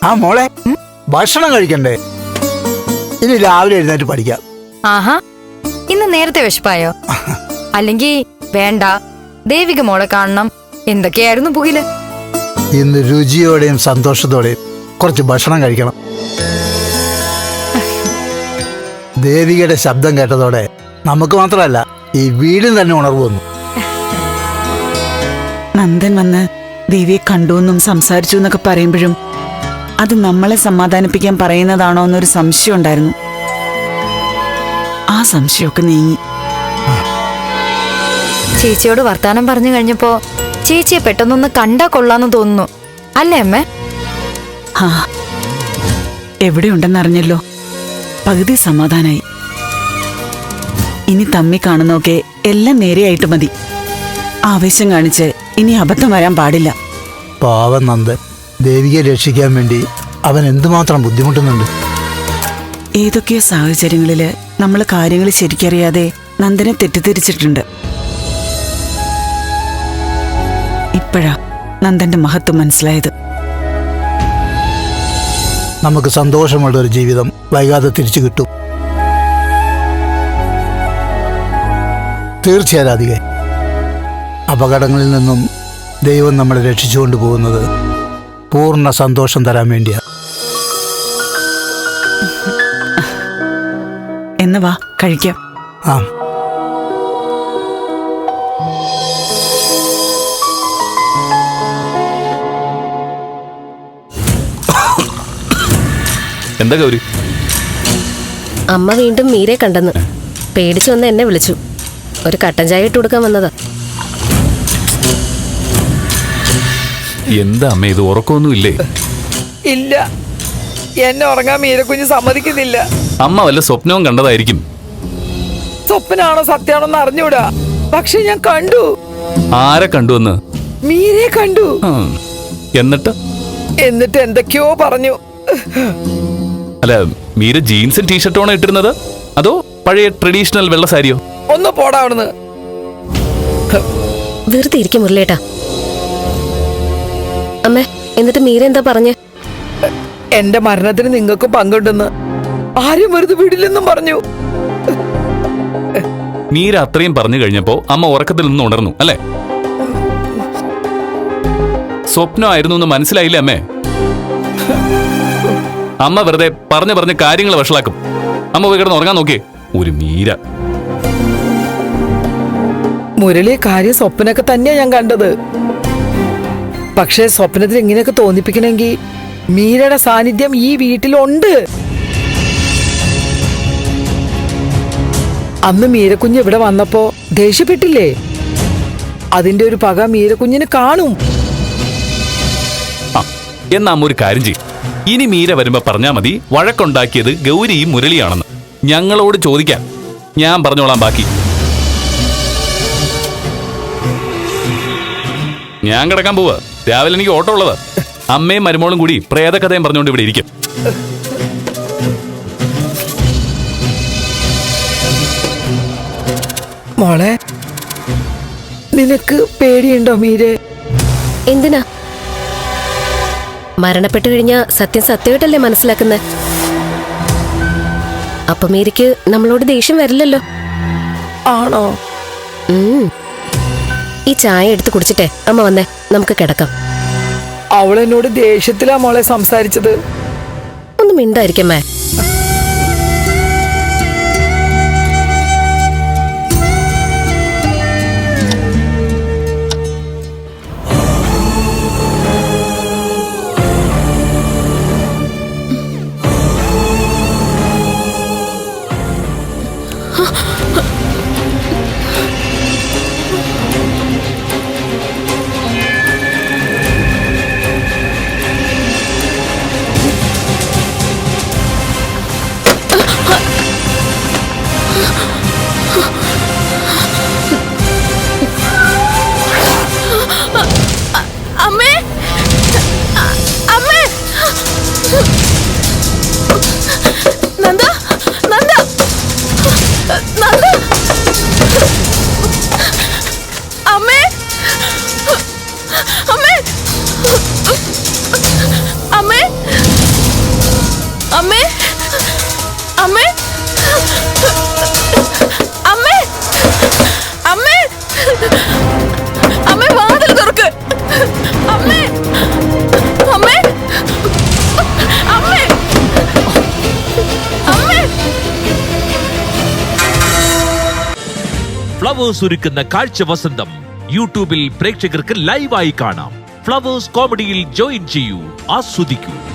ആ മോളെ, ഭക്ഷണം കഴിക്കണ്ടേ? ഇനി രാവിലെ എഴുന്നേറ്റ് പഠിക്കാം. ആഹാ, ഇന്ന് നേരത്തെ വിശപ്പായോ? അല്ലെങ്കിൽ വേണ്ട, ദേവിക മോളെ കാണണം. എന്തൊക്കെയായിരുന്നു പുകില്? ഇന്ന് രുചിയോടെയും സന്തോഷത്തോടെയും കുറച്ച് ഭക്ഷണം കഴിക്കണം. ദേവികയുടെ ശബ്ദം കേട്ടതോടെ നമുക്ക് മാത്രമല്ല, ഈ വീടിന് തന്നെ ഉണർവ് വന്നു. നന്ദൻ വന്ന് ദേവിയെ കണ്ടുവെന്നും സംസാരിച്ചു എന്നൊക്കെ പറയുമ്പോഴും അത് നമ്മളെ സമാധാനിപ്പിക്കാൻ പറയുന്നതാണോ എന്നൊരു സംശയം ഉണ്ടായിരുന്നു. ആ സംശയമൊക്കെ നീങ്ങി. ചേച്ചിയോട് വർത്താനം പറഞ്ഞു കഴിഞ്ഞപ്പോ ചേച്ചിയെ പെട്ടെന്നൊന്ന് കണ്ടാ കൊള്ളാന്ന് തോന്നുന്നു, അല്ലേ അമ്മേ? ആ, എവിടെയുണ്ടെന്നറിഞ്ഞല്ലോ, പകുതി സമാധാനായി. ഇനി തമ്മി കാണുന്നൊക്കെ എല്ലാം നേരെയായിട്ട് മതി. ആവേശം കാണിച്ച് ഇനി അബദ്ധം വരാൻ പാടില്ല. പാവം നന്ദൻ, ദേവികയെ രക്ഷിക്കാൻ വേണ്ടി അവൻ എന്തുമാത്രം ബുദ്ധിമുട്ടുന്നുണ്ട്. ഏതൊക്കെയോ സാഹചര്യങ്ങളില് നമ്മൾ കാര്യങ്ങൾ ശരിക്കറിയാതെ നന്ദനെ തെറ്റിദ്ധരിച്ചിട്ടുണ്ട്. ഇപ്പോഴാ നന്ദന്റെ മഹത്വം മനസ്സിലായത്. നമുക്ക് സന്തോഷമുള്ള ഒരു ജീവിതം വൈകാതെ തിരിച്ചു കിട്ടും. തീർച്ചയായും രാധികേ, അപകടങ്ങളിൽ നിന്നും ദൈവം നമ്മളെ രക്ഷിച്ചുകൊണ്ട് പോകുന്നത് പൂർണ്ണ സന്തോഷം തരാൻ വേണ്ടിയാണ്. എന്ന് വാ, കഴിക്കാം. ആ, എന്താ ഗൗരി? അമ്മ വീണ്ടും മീരെ കണ്ടെന്ന് പേടിച്ചു വന്ന് എന്നെ വിളിച്ചു. ഒരു കട്ടൻ ചായ ഇട്ട് കൊടുക്കാൻ വന്നതാ. എന്താ അമ്മ ഇത്, ഉറക്കമൊന്നുമില്ലേ? ഇല്ല, എന്നെ ഉറങ്ങാൻ മീരക്കുഞ്ഞ് സമ്മതിക്കുന്നില്ല. അമ്മ വല്ല സ്വപ്നവും കണ്ടതായിരിക്കും. സ്വപ്നാണോ സത്യാണോന്ന് അറിഞ്ഞൂടാ, പക്ഷെ ഞാൻ കണ്ടു. ആരെ കണ്ടുവെന്ന്? മീരെ കണ്ടു. എന്നിട്ട് എന്തൊക്കെയോ പറഞ്ഞു. അല്ല, മീര ജീൻസും ടീഷർട്ടാണോ ഇട്ടിരുന്നത്, അതോ പഴയ ട്രഡീഷണൽ വെള്ള സാരിയോ? ഒന്ന് പോടാ അവിടുന്ന്. വെറുതെ ഇരിക്കും മുരളേട്ടാ. അമ്മേ, എന്നിട്ട് മീര എന്താ പറഞ്ഞേ? എന്റെ മരണത്തിന് നിങ്ങൾക്ക് പങ്കുണ്ടെന്ന്, ആരും വെറുതെ വിടില്ലെന്നും പറഞ്ഞു. മീര അത്രയും പറഞ്ഞു കഴിഞ്ഞപ്പോ അമ്മ ഉറക്കത്തിൽ നിന്ന് ഉണർന്നു അല്ലേ? സ്വപ്നമായിരുന്നു എന്ന് മനസ്സിലായില്ലേ അമ്മേ? അമ്മ വെറുതെ പറഞ്ഞ് കാര്യങ്ങൾ വഷളാക്കും. അമ്മ പോയി കിടന്ന് ഉറങ്ങാൻ നോക്കിയേ. ഒരു മീര. മുരളി, കാര്യം സ്വപ്നൊക്കെ തന്നെയാ ഞാൻ കണ്ടത്. പക്ഷെ സ്വപ്നത്തിൽ ഇങ്ങനെയൊക്കെ തോന്നിപ്പിക്കണമെങ്കിൽ മീരയുടെ സാന്നിധ്യം ഈ വീട്ടിലുണ്ട്. അന്ന് മീരക്കുഞ്ഞ് ഇവിടെ വന്നപ്പോ ദേഷ്യപ്പെട്ടില്ലേ? അതിന്റെ ഒരു പക മീരക്കുഞ്ഞിന് കാണും. എന്നാ അമ്മ ഒരു കാര്യം ചെയ്യും, ഇനി മീര വരുമ്പോ പറഞ്ഞാ മതി വഴക്കുണ്ടാക്കിയത് ഗൗരിയും മുരളിയാണെന്ന്. ഞങ്ങളോട് ചോദിക്കാൻ, ഞാൻ പറഞ്ഞോളാം ബാക്കി. ഞാൻ കിടക്കാൻ പോവാ, രാവിലെ എനിക്ക് ഓട്ടോ ഉള്ളത്. അമ്മയും മരുമോളും കൂടി പ്രേതകഥയും പറഞ്ഞുകൊണ്ട് ഇവിടെ ഇരിക്കും. മോളെ, നിനക്ക് പേടിയുണ്ടോ മീരെ? എന്തിനാ? മരണപ്പെട്ടു കഴിഞ്ഞാ സത്യം സത്യമായിട്ടല്ലേ മനസ്സിലാക്കുന്നത്. അപ്പൊ മീരയ്ക്ക് നമ്മളോട് ദേഷ്യം വരില്ലല്ലോ. ആണോ? ഈ ചായ എടുത്ത് കുടിച്ചിട്ടേ അമ്മ വന്നേ, നമുക്ക് കിടക്കാം. അവളെന്നോട് ദേഷ്യത്തിലാ മോളെ സംസാരിച്ചത്. ഒന്ന് മിണ്ടായിരിക്കമ്മേ. അമ്മേ വാതിൽ തുറക്ക്. അമ്മേ അമ്മേ അമ്മേ അമ്മേ. ഫ്ലവേഴ്സ് ഒരുക്കുന്ന കാഴ്ച വസന്തം യൂട്യൂബിൽ പ്രേക്ഷകർക്ക് ലൈവായി കാണാം. ഫ്ലവേഴ്സ് കോമഡിയിൽ ജോയിൻ ചെയ്യൂ, ആസ്വദിക്കൂ.